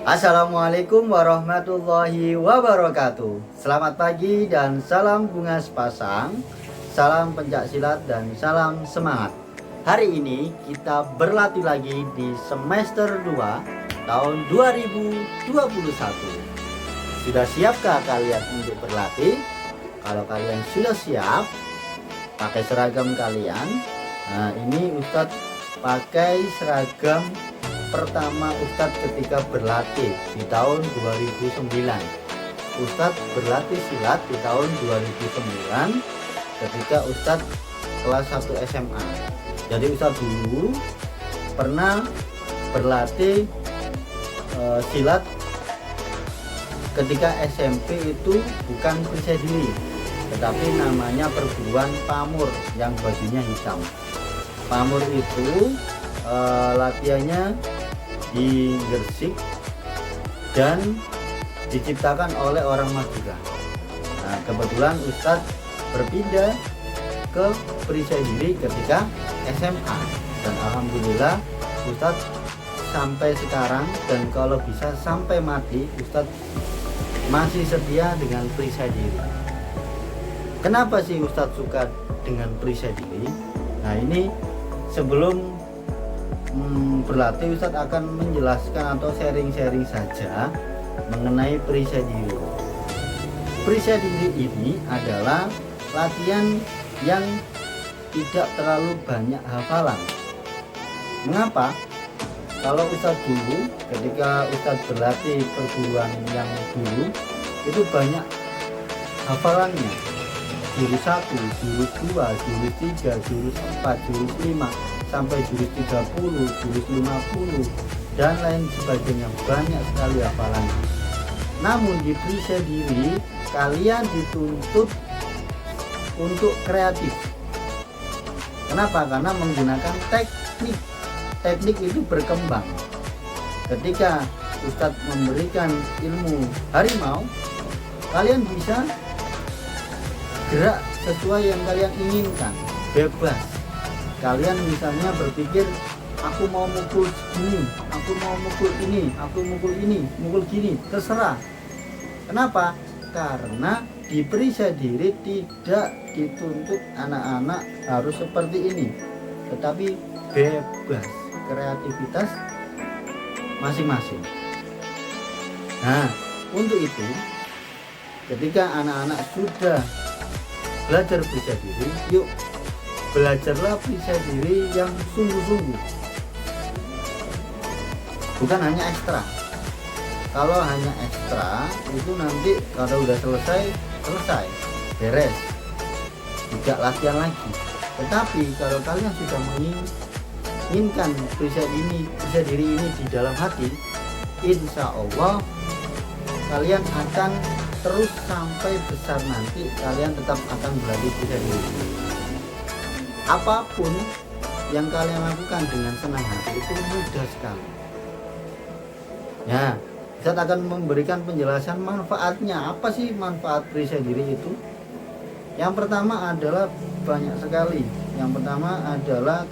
Assalamualaikum warahmatullahi wabarakatuh. Selamat pagi dan salam bunga sepasang. Salam pencak silat dan salam semangat. Hari ini kita berlatih lagi di semester 2 tahun 2021. Sudah siapkah kalian untuk berlatih? Kalau kalian sudah siap, pakai seragam kalian. Nah, ini Ustadz pakai seragam pertama Ustadz ketika berlatih di tahun 2009. Ustadz berlatih silat di tahun 2009 ketika Ustadz kelas 1 SMA. Jadi Ustadz dulu pernah berlatih silat ketika SMP, itu bukan percaya diri, tetapi namanya perguruan Pamur yang bajunya hitam. Pamur itu latihannya di Gresik dan diciptakan oleh orang Madura. Nah, kebetulan Ustadz berpindah ke Perisai Diri ketika SMA, dan alhamdulillah Ustadz sampai sekarang, dan kalau bisa sampai mati Ustadz masih setia dengan Perisai Diri. Kenapa sih Ustadz suka dengan Perisai Diri? Nah, ini sebelum berlatih Ustadz akan menjelaskan atau sharing-sharing saja mengenai Perisai Diri. Perisai Diri ini adalah latihan yang tidak terlalu banyak hafalan. Mengapa? Kalau Ustadz dulu ketika Ustadz berlatih perguruan yang dulu itu banyak hafalannya. Jurus 1, jurus 2, jurus 3, jurus 4, jurus 5 sampai jurus 30, jurus 50 dan lain sebagainya, banyak sekali hafalannya. Namun di Perisai Diri kalian dituntut untuk kreatif. Kenapa? Karena menggunakan teknik. Teknik itu berkembang. Ketika Ustadz memberikan ilmu harimau, kalian bisa gerak sesuai yang kalian inginkan, bebas. Kalian misalnya berpikir, aku mau mukul segini, aku mau mukul ini, aku mukul ini, mukul gini, terserah. Kenapa? Karena di Perisai Diri tidak dituntut anak-anak harus seperti ini, tetapi bebas, kreativitas masing-masing. Nah, untuk itu ketika anak-anak sudah belajar Perisai Diri, yuk belajarlah Perisai Diri yang sungguh-sungguh, bukan hanya ekstra. Kalau hanya ekstra itu nanti kalau udah selesai beres, tidak latihan lagi. Tetapi kalau kalian sudah menginginkan Perisai Diri ini di dalam hati, insya Allah kalian akan terus sampai besar nanti, kalian tetap akan berlatih Perisai Diri. Apapun yang kalian lakukan dengan senang hati itu mudah sekali. Ya, Ustadz akan memberikan penjelasan manfaatnya. Apa sih manfaat Perisai Diri itu? Yang pertama adalah banyak sekali. Yang pertama adalah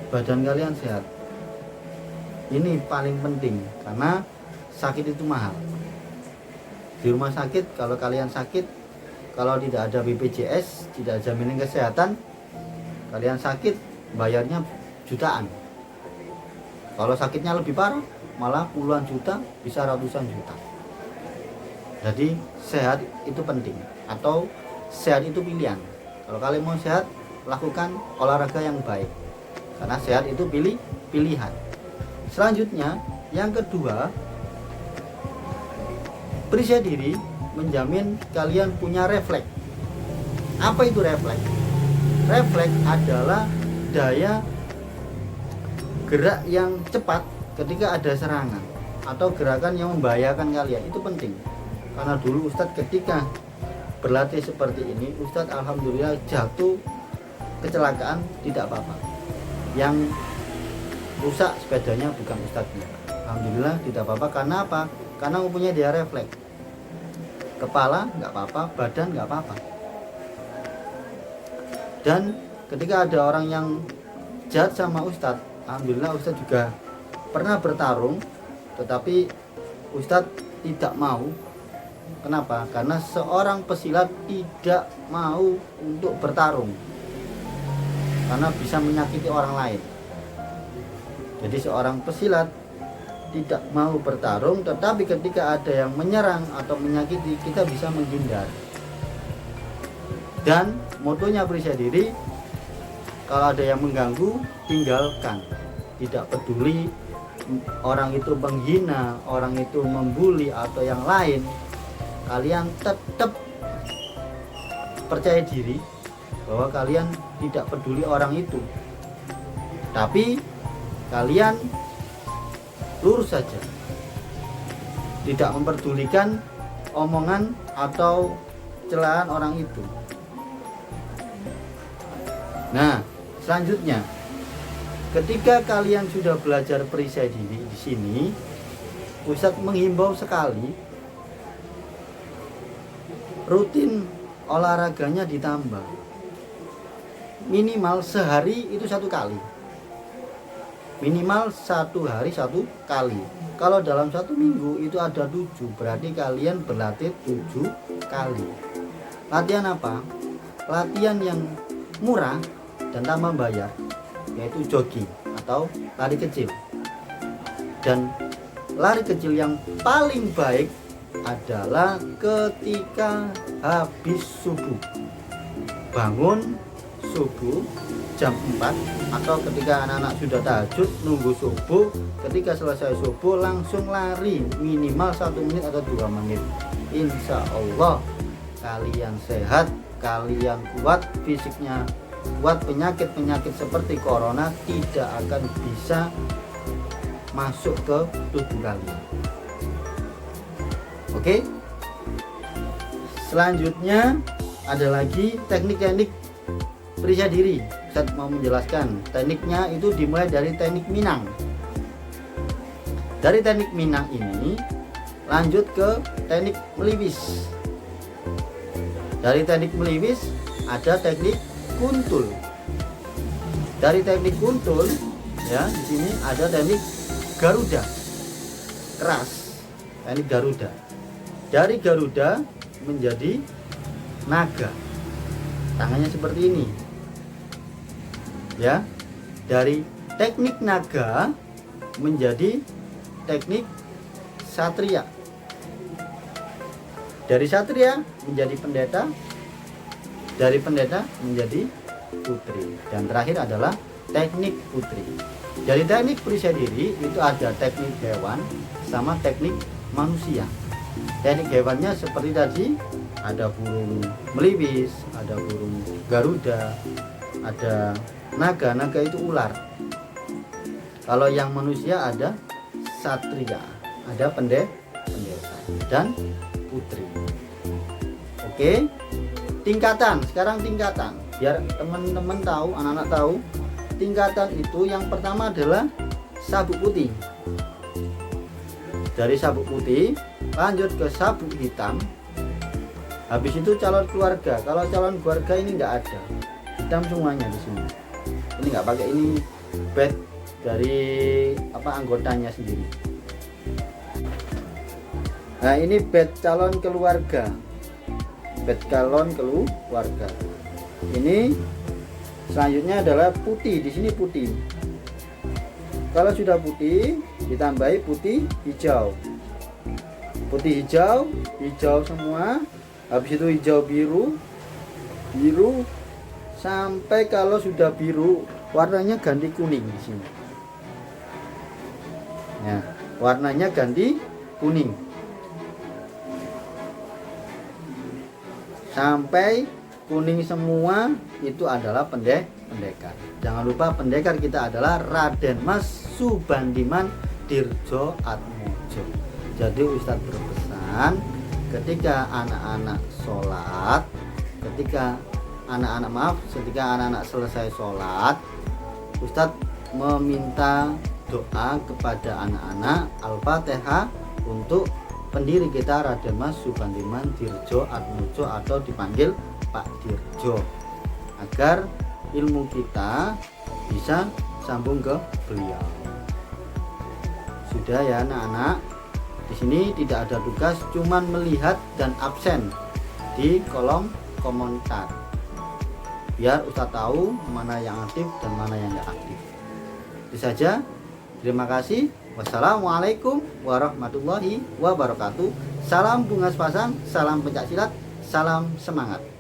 badan kalian sehat. Ini paling penting karena sakit itu mahal. Di rumah sakit kalau kalian sakit, kalau tidak ada BPJS, tidak jaminan kesehatan, kalian sakit bayarnya jutaan. Kalau sakitnya lebih parah malah puluhan juta, bisa ratusan juta. Jadi sehat itu penting, atau sehat itu pilihan. Kalau kalian mau sehat, lakukan olahraga yang baik, karena sehat itu pilihan. Selanjutnya yang kedua, Perisai Diri menjamin kalian punya refleks. Apa itu refleks? Refleks adalah daya gerak yang cepat ketika ada serangan atau gerakan yang membahayakan kalian. Itu penting, karena dulu Ustadz ketika berlatih seperti ini, Ustadz alhamdulillah jatuh kecelakaan tidak apa-apa. Yang rusak sepedanya bukan Ustadznya, alhamdulillah tidak apa-apa. Karena apa? Karena mempunyai daya refleks. Kepala nggak apa-apa, badan nggak apa-apa. Dan ketika ada orang yang jahat sama Ustadz, alhamdulillah Ustadz juga pernah bertarung tetapi Ustadz tidak mau. Kenapa? Karena seorang pesilat tidak mau untuk bertarung karena bisa menyakiti orang lain. Jadi seorang pesilat tidak mau bertarung, tetapi ketika ada yang menyerang atau menyakiti, kita bisa menghindar. Dan motonya Perisai Diri, kalau ada yang mengganggu, tinggalkan. Tidak peduli orang itu menghina, orang itu membuli atau yang lain, kalian tetap percaya diri bahwa kalian tidak peduli orang itu, tapi kalian lurus saja, tidak memperdulikan omongan atau celaan orang itu. Nah, selanjutnya, ketika kalian sudah belajar perisai diri di sini, Ustadz menghimbau sekali rutin olahraganya ditambah. Minimal sehari itu 1 kali. Minimal 1 hari 1 kali. Kalau dalam 1 minggu itu ada 7, berarti kalian berlatih 7 kali. Latihan apa? Latihan yang murah dan tanpa bayar, yaitu jogging atau lari kecil. Dan lari kecil yang paling baik adalah ketika habis subuh. Bangun subuh jam 4, atau ketika anak-anak sudah tahajud nunggu subuh, ketika selesai subuh langsung lari minimal 1 menit atau 2 menit. Insya Allah kalian sehat, kalian kuat fisiknya, kuat. Penyakit-penyakit seperti corona tidak akan bisa masuk ke tubuh kalian. Oke. Selanjutnya ada lagi teknik-teknik perisai diri. Saya mau menjelaskan tekniknya itu dimulai dari teknik Minang. Dari teknik Minang ini lanjut ke teknik meliwis. Dari teknik meliwis ada teknik kuntul. Dari teknik kuntul, ya, di sini ada teknik Garuda keras, teknik Garuda. Dari Garuda menjadi naga, tangannya seperti ini, ya. Dari teknik naga menjadi teknik satria. Dari satria menjadi pendeta, dari pendeta menjadi putri, dan terakhir adalah teknik putri. Dari teknik perisai diri itu ada teknik hewan sama teknik manusia. Teknik hewannya seperti tadi, ada burung meliwis, ada burung Garuda, ada naga. Naga itu ular. Kalau yang manusia ada satria, ada pendeta dan putri. Oke, tingkatan. Sekarang tingkatan, biar teman-teman tahu, anak-anak tahu. Tingkatan itu yang pertama adalah sabuk putih. Dari sabuk putih lanjut ke sabuk hitam. Habis itu calon keluarga. Kalau calon keluarga ini enggak ada, hitam semuanya di sini. Ini enggak pakai, ini badge dari anggotanya sendiri. Nah, ini badge calon keluarga. Badge calon keluarga. Ini selanjutnya adalah putih. Di sini putih. Kalau sudah putih, ditambahi putih hijau. Putih hijau, hijau semua. Habis itu hijau biru, sampai kalau sudah biru warnanya ganti kuning di sini. Ya, warnanya ganti kuning. Sampai kuning semua itu adalah pendekar. Jangan lupa pendekar kita adalah Raden Mas Subandiman Dirjo Atmojo. Jadi Ustadz berpesan, ketika anak-anak sholat, ketika anak-anak selesai sholat, Ustadz meminta doa kepada anak-anak Al-Fatihah untuk pendiri kita Raden Mas Subandiman Dirjo Atmojo, atau dipanggil Pak Dirjo, agar ilmu kita bisa sambung ke beliau, Sudah ya anak-anak. Di sini tidak ada tugas, cuman melihat dan absen di kolom komentar. Biar Ustadz tahu mana yang aktif dan mana yang tidak aktif. Itu saja. Terima kasih. Wassalamualaikum warahmatullahi wabarakatuh. Salam bunga sepasang, salam pencak silat, salam semangat.